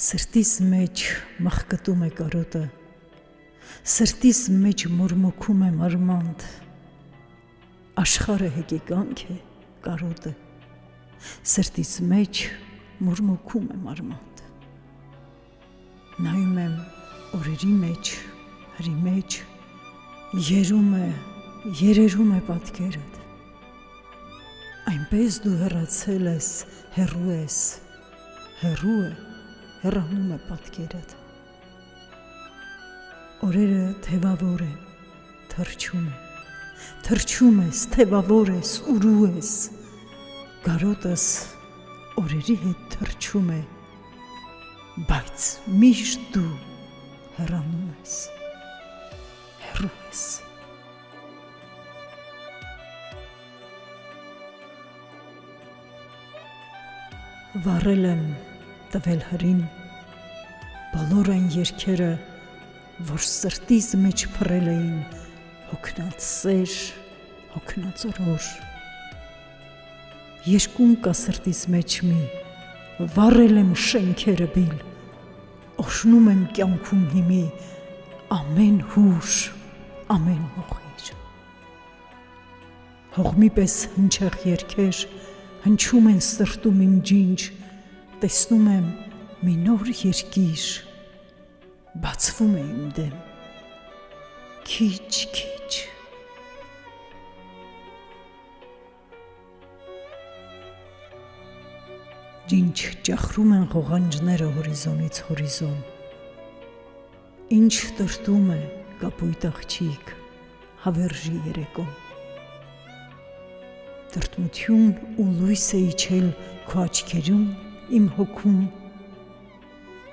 Սրտիս մեջ մխկտում է կարոտը, սրտիս մեջ մորմոքում է մարմանդ, աշխարհը հեկեկանք է կարոտը, սրտիս մեջ մորմոքում է մարմանդ։ Նայում եմ օրերի մեջ, հրի մեջ, երերում է պատկերդ, այնպես դու հեռացել ես, հեռու է, հեռանում է պատկերդ։ Օրերը թևավոր են, թրջում ես, թևավոր ես, ուրու ես, կարոտս օրերի հետ թրջում է, բայց միշտ դու հեռանում ես, հեռու ես։ Վառել եմ տվել հրին, բոլոր այն երգերը, որ սրտիս մեջ փռել էին, հոգնած սեր, հոգնած օրոր։ Երկում կա սրտիս մեջ մի, վառել եմ շենքերը բիլ, օշնում եմ կյանքում հիմի, ամեն հուշ, ամեն մոխիր։ Հողմի պես հնչեղ երգեր, հնչում են սրտում իմ ջինջ, տեսնում եմ մի նոր երկիր, բացվում է իմ դեմ, քիչ։ Ինչ ճախրում են ղողանջները հորիզոնից հորիզոն, ինչ տրտում է կապույտ աղջիկ, հավերժի երեկոն։ Տրտմություն ու լույս է իջել քո աչքերում, իմ հոգում,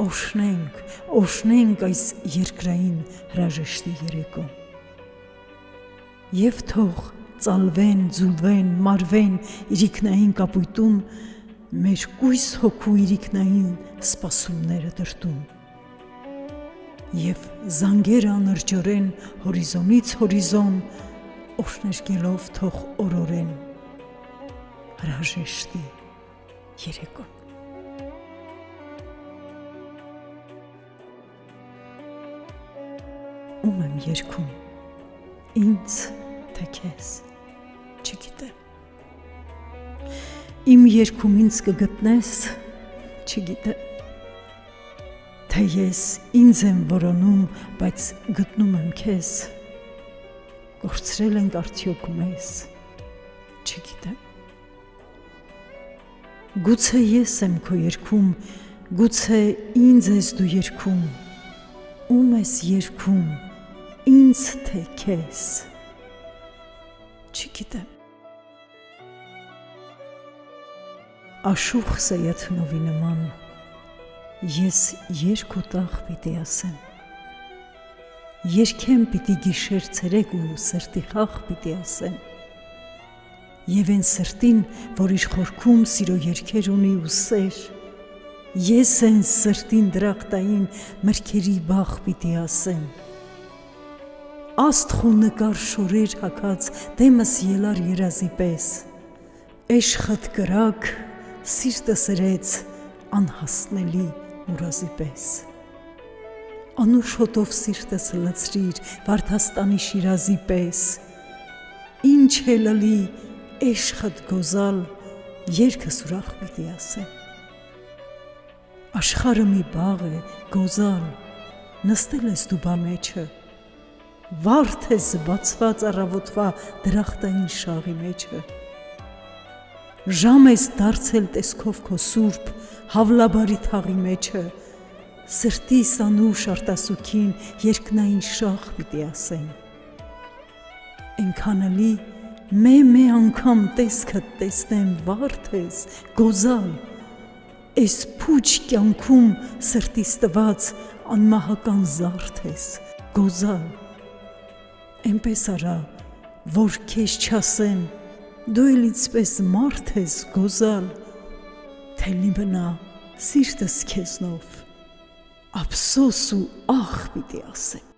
օշնենք այս երկրային հրաժեշտի երեկոն։ Եվ թող ծալվեն, ձուլվեն, մարվեն իրիկնային կապույտում, մեր կույս հոգու իրիկնային սպասումները տրտում։ Եվ զանգերը անրջորեն հորիզոնից հորիզոն, օշներկելով թող օրորեն հրաժեշտի երեկոն։ Ում եմ երգում, ինձ թե քեզ, չգիտեմ։ Իմ երգում ինձ կգտնես, չգիտեմ։ Թե ես ինձ եմ որոնում, բայց գտնում եմ քեզ, կորցրել ենք արդյոք մեզ, չգիտեմ։ Գուցե ես եմ քո երգում, գուցե ինձ ես դու երգում, ում ես երգում, ինձ թե քեզ, չգիտեմ։ Աշուխ Սայաթնովի նման ես երգ ու տաղ պիտի ասեմ, երգեմ պիտի գիշեր ցերեկ ու սրտի խաղ պիտի ասեմ, և են սրտին, որ իր խորքում սիրո երգեր ունի ու սեր, ես են սրտին դրախտային մրգերի բաղ պիտի ասեմ, աստղ ու նկար շորեր հագած դեմս ելար երազի պես, էշխդ կրակ սիրտը սրեց անհասնելի մուրազի պես, անուշ հոտով սիրտս լցրիր Վարդաստանի Շիրազի պես, ինչ է լլի էշխդ գոզալ, երգս ուրախ պիտի ասեմ, աշխարհը մի բաղ է գոզալ, նստել ես դու բա մեջը, վարդ ես բացված առավոտվա դրախտային շաղի մեջը, ժամ ես դարձել տեսքով քո սուրբ հավլաբարի թաղի մեջը, սրտիս անուշ արտասուքին երկնային շաղ պիտի ասեմ, ենքանելի մե անգամ տեսքդ տեսնեմ վարդ ես գոզալ, ես փուչ կյանքում սրտիս տված անմահական զարդ ես գոզալ, Էնպես արա, որ քեզ չասեմ, դու էլ ինձպես մարդ ես գոզալ, թե լիմնա սիրտս քեզնով, ափսոս ու ախ պիտի ասեմ։